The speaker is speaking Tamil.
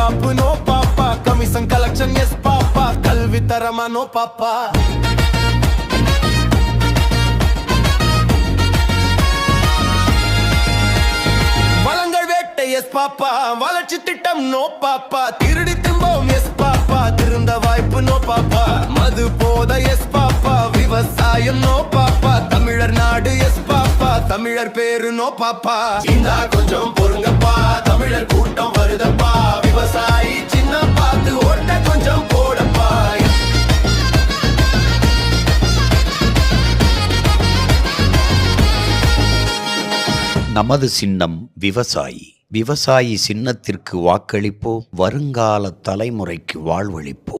காப்பு no papa, commission collection yes papa, கல்வி தரமா நோ பாப்பா. வளங்கள் வேட்டை எஸ் பாப்பா, வளர்ச்சி திட்டம் நோ பாப்பா, திருடி திரும்பவும் எஸ் பாப்பா, திருந்த வாய்ப்பு நோ பாப்பா, மது போத எஸ் பாப்பா, விவசாயம் நோ பாப்பா, தமிழர் நாடு எஸ் பாப்பா, தமிழர் பேரு நோ பாப்பா. இந்தா கொஞ்சம் பொறுங்கப்பா, தமிழர் கூட்டம் வருதப்பா, விவசாயி சின்ன பார்த்து ஓட்ட கொஞ்சம் போடப்பா. நமது சின்னம் விவசாயி. விவசாயி சின்னத்திற்கு வாக்களிப்போம், வருங்கால தலைமுறைக்கு வாழ்வளிப்போம்.